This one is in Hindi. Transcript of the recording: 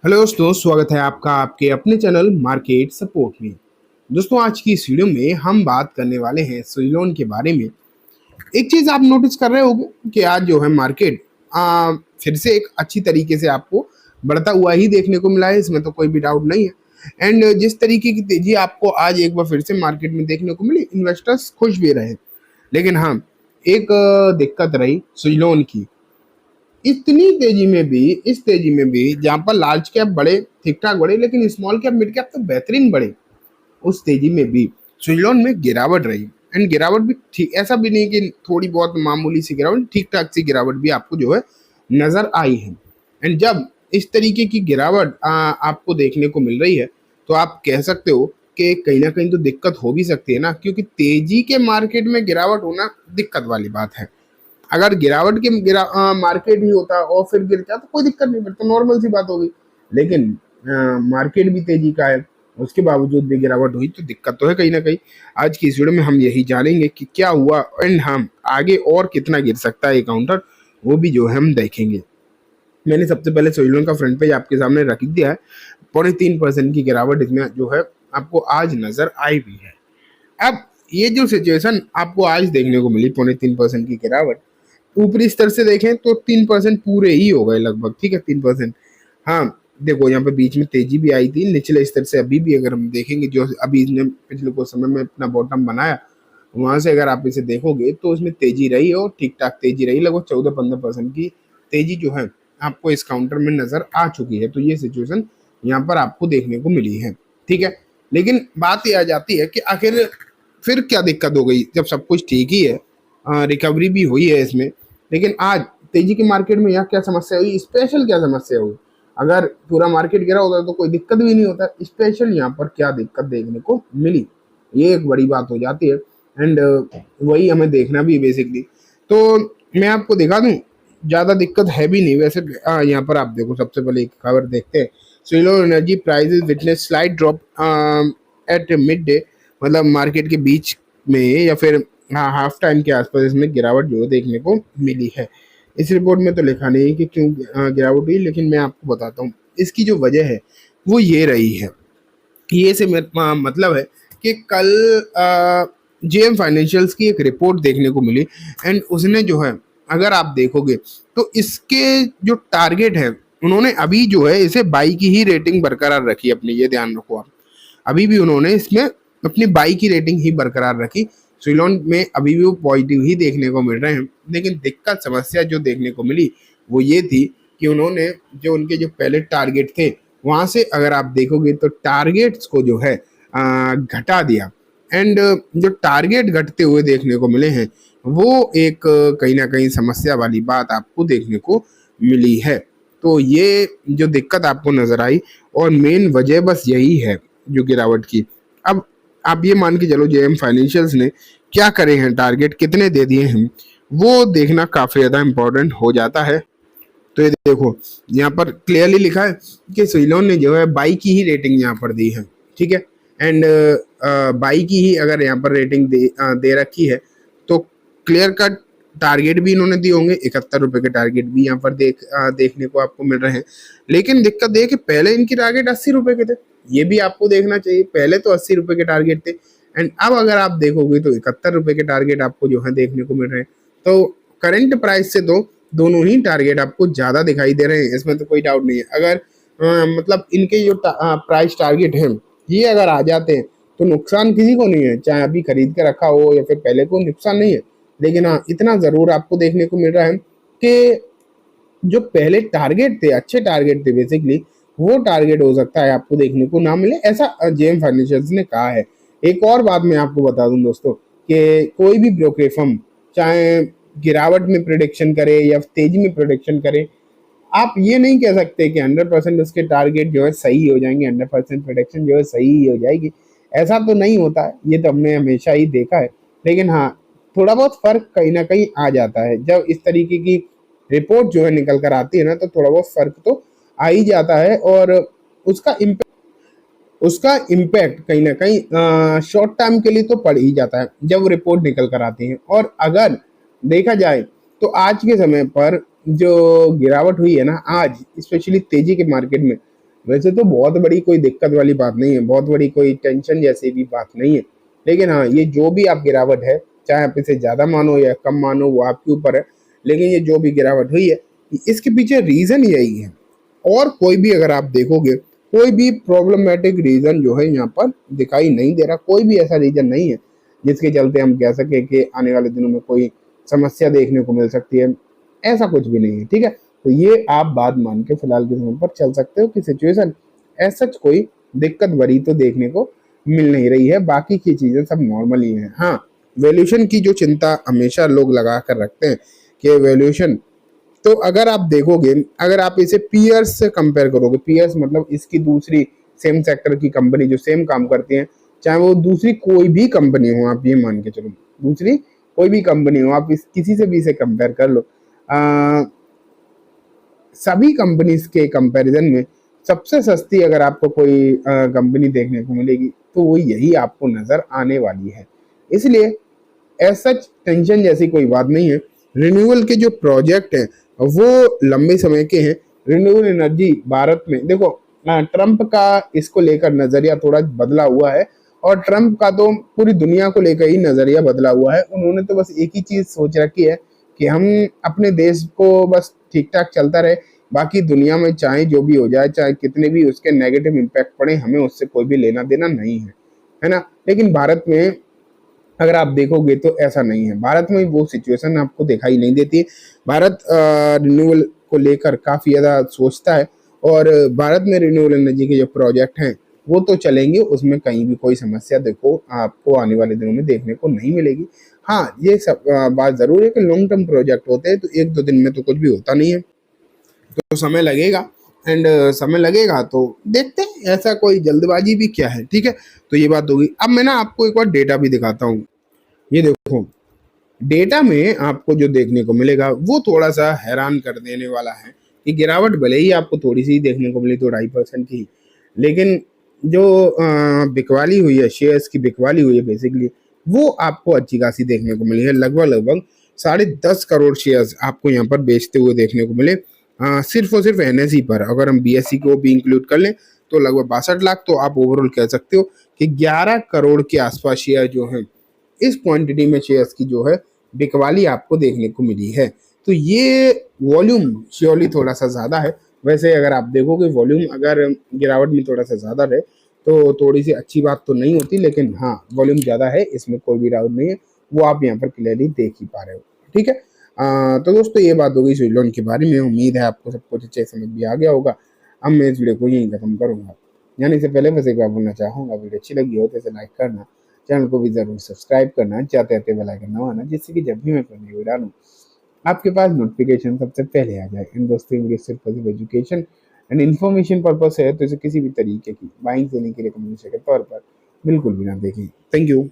हेलो दोस्तों, स्वागत है आपका आपके अपने चैनल मार्केट सपोर्ट में। दोस्तों, आज की इस वीडियो में हम बात करने वाले हैं स्विलोन के बारे में। एक चीज आप नोटिस कर रहे होंगे कि आज जो है मार्केट फिर से एक अच्छी तरीके से आपको बढ़ता हुआ ही देखने को मिला है, इसमें तो कोई भी डाउट नहीं है। एंड जिस तरीके की तेजी आपको आज एक बार फिर से मार्केट में देखने को मिली, इन्वेस्टर्स खुश भी रहे। लेकिन हाँ, एक दिक्कत रही स्विलोन की। इतनी तेजी में भी, इस तेजी में भी जहां पर लार्ज कैप बढ़े, ठीक ठाक बढ़े, लेकिन स्मॉल कैप मिड कैप तो बेहतरीन बढ़े, उस तेजी में भी स्विट्जरलैंड में गिरावट रही। एंड गिरावट भी ठीक, ऐसा भी नहीं कि थोड़ी बहुत मामूली सी गिरावट, ठीक ठाक सी गिरावट भी आपको जो है नजर आई है। एंड जब इस तरीके की गिरावट आपको देखने को मिल रही है, तो आप कह सकते हो कि कहीं ना कहीं तो दिक्कत हो भी सकती है ना, क्योंकि तेजी के मार्केट में गिरावट होना दिक्कत वाली बात है। अगर गिरावट के मार्केट ही होता और फिर गिरता तो कोई दिक्कत नहीं, फिर तो नॉर्मल सी बात होगी। लेकिन मार्केट भी तेजी का है, उसके बावजूद भी गिरावट हुई, तो दिक्कत तो है कहीं ना कहीं। आज की इस वीडियो में हम यही जानेंगे कि क्या हुआ एंड हम आगे और कितना गिर सकता है ये काउंटर, वो भी जो है हम देखेंगे। मैंने सबसे पहले स्विट्जरलैंड का फ्रंट पेज आपके सामने रख दिया है। 3.5% की गिरावट इसमें जो है आपको आज नजर आई भी है। अब ये जो सिचुएशन आपको आज देखने को मिली, 3.5% की गिरावट, ऊपरी स्तर से देखें तो 3% पूरे ही हो गए लगभग, ठीक है, 3%। हाँ, देखो यहाँ पे बीच में तेजी भी आई थी निचले स्तर से। अभी भी अगर हम देखेंगे, जो अभी इसने पिछले कुछ समय में अपना बॉटम बनाया, वहां से अगर आप इसे देखोगे तो उसमें तेजी रही और ठीक ठाक तेजी रही, लगभग 14-15% की तेजी जो है आपको इस काउंटर में नजर आ चुकी है। तो ये सिचुएशन यहाँ पर आपको देखने को मिली है, ठीक है। लेकिन बात ये आ जाती है कि आखिर फिर क्या दिक्कत हो गई, जब सब कुछ ठीक ही है, रिकवरी भी हुई है इसमें, लेकिन आज तेजी के मार्केट में यहाँ क्या समस्या हुई, स्पेशल क्या समस्या हुई। अगर पूरा मार्केट गिरा होता तो कोई दिक्कत भी नहीं होता, स्पेशल यहाँ पर क्या दिक्कत देखने को मिली, ये एक बड़ी बात हो जाती है। एंड वही हमें देखना भी बेसिकली। तो मैं आपको दिखा दूं, ज्यादा दिक्कत है भी नहीं वैसे। यहाँ पर आप देखो, सबसे पहले एक खबर देखते हैं। Solar energy prices witness slide drop at mid day, मतलब मार्केट के बीच में या फिर हाँ हाफ टाइम के आसपास इसमें गिरावट जो देखने को मिली है। इस रिपोर्ट में तो लिखा नहीं है कि क्यों गिरावट हुई, लेकिन मैं आपको बताता हूँ इसकी जो वजह है वो ये रही है। ये से मतलब है कि कल जेएम फाइनेंशियल्स की एक रिपोर्ट देखने को मिली। एंड उसने जो है, अगर आप देखोगे तो इसके जो टारगेट है, उन्होंने अभी जो है इसे बाई की ही रेटिंग बरकरार रखी अपनी, ये ध्यान रखो आप। अभी भी उन्होंने इसमें अपनी बाई की रेटिंग ही बरकरार रखी। स्विलोन में अभी भी वो पॉजिटिव ही देखने को मिल रहे हैं। लेकिन दिक्कत समस्या जो देखने को मिली वो ये थी कि उन्होंने जो उनके जो पहले टारगेट थे, वहां से अगर आप देखोगे तो टारगेट्स को जो है घटा दिया। एंड जो टारगेट घटते हुए देखने को मिले हैं, वो एक कहीं ना कहीं समस्या वाली बात आपको देखने को मिली है। तो ये जो दिक्कत आपको नजर आई, और मेन वजह बस यही है जो गिरावट की। अब आप ये मान के चलो, जेएम फाइनेंशियल्स ने क्या करे हैं, टारगेट कितने दे दिए हैं, वो देखना काफी ज्यादा इंपॉर्टेंट हो जाता है। तो ये देखो, यहाँ पर क्लियरली लिखा है कि स्विलोन ने जो है बाई की ही रेटिंग यहाँ पर दी है, ठीक है। एंड बाई की ही अगर यहाँ पर रेटिंग दे रखी है, तो क्लियर कट टारगेट भी इन्होंने दिए होंगे। 71 रुपए के टारगेट भी यहाँ पर देखने को आपको मिल रहे हैं। लेकिन दिक्कत ये कि पहले इनकी टारगेट 80 रुपए के थे, ये भी आपको देखना चाहिए। पहले तो 80 रुपए के टारगेट थे, एंड अब अगर आप देखोगे तो 71 रुपए के टारगेट आपको जो है देखने को मिल रहे हैं। तो करंट प्राइस से तो दोनों ही टारगेट आपको ज्यादा दिखाई दे रहे हैं, इसमें तो कोई डाउट नहीं है। अगर मतलब इनके जो प्राइस टारगेट हैं, ये अगर आ जाते हैं तो नुकसान किसी को नहीं है, चाहे अभी खरीद के रखा हो या फिर पहले को, नुकसान नहीं है। लेकिन हाँ, इतना जरूर आपको देखने को मिल रहा है कि जो पहले टारगेट थे, अच्छे टारगेट थे बेसिकली, वो टारगेट हो सकता है आपको देखने को ना मिले, ऐसा जेएम फाइनेंशियल्स ने कहा है। एक और बात मैं आपको बता दूं दोस्तों, कि कोई भी ब्रोकरेज फर्म चाहे गिरावट में प्रोडिक्शन करे या तेजी में प्रोडिक्शन करे, आप ये नहीं कह सकते कि 100% उसके टारगेट जो है सही हो जाएंगे, 100% प्रोडिक्शन जो है सही ही हो जाएगी। ऐसा तो नहीं होता है, ये तो हमने हमेशा ही देखा है। लेकिन हाँ, थोड़ा बहुत फर्क कहीं ना कहीं आ जाता है। जब इस तरीके की रिपोर्ट जो है निकल कर आती है ना, तो थोड़ा बहुत फर्क तो आ ही जाता है। और उसका इम्पैक्ट कहीं ना कहीं शॉर्ट टर्म के लिए तो पड़ ही जाता है जब रिपोर्ट निकल कर आती है। और अगर देखा जाए तो आज के समय पर जो गिरावट हुई है ना आज, स्पेशली तेजी के मार्केट में, वैसे तो बहुत बड़ी कोई दिक्कत वाली बात नहीं है, बहुत बड़ी कोई टेंशन जैसी भी बात नहीं है, लेकिन हाँ ये जो भी आप गिरावट है, चाहे आप इसे ज़्यादा मानो या कम मानो वो आपके ऊपर है, लेकिन ये जो भी गिरावट हुई है इसके पीछे रीज़न यही है। और कोई भी अगर आप देखोगे कोई भी प्रॉब्लमेटिक रीज़न जो है यहाँ पर दिखाई नहीं दे रहा, कोई भी ऐसा रीज़न नहीं है जिसके चलते हम कह सकें कि आने वाले दिनों में कोई समस्या देखने को मिल सकती है, ऐसा कुछ भी नहीं है। ठीक है, तो ये आप बात मान के फिलहाल के समय पर चल सकते हो कि सिचुएशन ऐसा कोई दिक्कत भरी तो देखने को मिल नहीं रही है, बाकी की चीज़ें सब नॉर्मल ही हैं। हाँ, वैल्यूएशन की जो चिंता हमेशा लोग लगा कर रखते हैं कि वैल्यूएशन, तो अगर आप देखोगे, अगर आप इसे पीयर्स से कंपेयर करोगे, पीयर्स मतलब इसकी दूसरी सेम सेक्टर की कंपनी जो सेम काम करती हैं, चाहे वो दूसरी कोई भी कंपनी हो, आप ये मान के चलो दूसरी कोई भी कंपनी हो, आप इस किसी से भी इसे कंपेयर कर लो, सभी कंपनीज के कंपैरिजन में सबसे सस्ती अगर आपको कोई कंपनी देखने को मिलेगी तो वो यही आपको नज़र आने वाली है। इसलिए ऐसा टेंशन जैसी कोई बात नहीं है। रिन्यूएबल के जो प्रोजेक्ट हैं वो लंबे समय के हैं। रिन्यूएबल एनर्जी भारत में देखो, ट्रंप का इसको लेकर नज़रिया थोड़ा बदला हुआ है, और ट्रंप का तो पूरी दुनिया को लेकर ही नज़रिया बदला हुआ है। उन्होंने तो बस एक ही चीज़ सोच रखी है कि हम अपने देश को बस ठीक ठाक चलता रहे, बाकी दुनिया में चाहे जो भी हो जाए, चाहे कितने भी उसके नेगेटिव इम्पैक्ट पड़े, हमें उससे कोई भी लेना देना नहीं है ना। लेकिन भारत में अगर आप देखोगे तो ऐसा नहीं है, भारत में वो सिचुएशन आपको दिखाई नहीं देती। भारत रिन्यूएबल को लेकर काफ़ी ज़्यादा सोचता है, और भारत में रिन्यूएबल एनर्जी के जो प्रोजेक्ट हैं वो तो चलेंगे, उसमें कहीं भी कोई समस्या देखो आपको आने वाले दिनों में देखने को नहीं मिलेगी। हाँ, ये सब बात ज़रूर है कि लॉन्ग टर्म प्रोजेक्ट होते हैं तो एक दो दिन में तो कुछ भी होता नहीं है, तो समय लगेगा। एंड समय लगेगा तो देखते हैं, ऐसा कोई जल्दबाजी भी क्या है। ठीक है, तो ये बात होगी। अब मैं ना आपको एक बार डेटा भी दिखाता हूँ। ये देखो, डेटा में आपको जो देखने को मिलेगा वो थोड़ा सा हैरान कर देने वाला है कि गिरावट भले ही आपको थोड़ी सी देखने को मिली तो 2.5% की, लेकिन जो बिकवाली हुई है, शेयर्स की बिकवाली हुई है बेसिकली, वो आपको अच्छी खासी देखने को मिली है। लगभग लगभग 10.5 करोड़ शेयर्स आपको यहाँ पर बेचते हुए देखने को मिले, सिर्फ और सिर्फ एनएसई पर। अगर हम बीएसई को भी इंक्लूड कर लें तो लगभग 62 लाख, तो आप ओवरऑल कह सकते हो कि 11 करोड़ के आसपास शेयर जो हैं इस क्वांटिटी में शेयर्स की जो है बिकवाली आपको देखने को मिली है। तो ये वॉल्यूम श्योरली थोड़ा सा ज़्यादा है। वैसे अगर आप देखोगे वॉल्यूम अगर गिरावट में थोड़ा सा ज़्यादा रहे तो थोड़ी सी अच्छी बात तो नहीं होती, लेकिन हाँ वॉल्यूम ज़्यादा है, इसमें कोई भी डाउट नहीं है, वो आप यहाँ पर क्लियरली देख ही पा रहे हो। ठीक है, तो दोस्तों ये बात हो गई स्विच लोन के बारे में। उम्मीद है आपको सब कुछ अच्छे समझ भी आ गया होगा। अब मैं इस वीडियो को यहीं खत्म करूँगा। यानी से पहले बस एक बार बोलना चाहूँगा, वीडियो अच्छी लगी हो तो इसे लाइक करना, चैनल को भी ज़रूर सब्सक्राइब करना, चाहते आते बेल आइकन दबाना, जिससे कि जब भी मैं कोई वीडियो डालूँ आपके पास नोटिफिकेशन सबसे पहले आ जाए। इन दोस्तों वीडियो सिर्फ और सिर्फ एजुकेशन एंड इन्फॉर्मेशन पर्पस है, तो इसे किसी भी तरीके की बाइंग सेलिंग की रिकमेंडेशन के तौर पर बिल्कुल भी ना देखें। Thank you.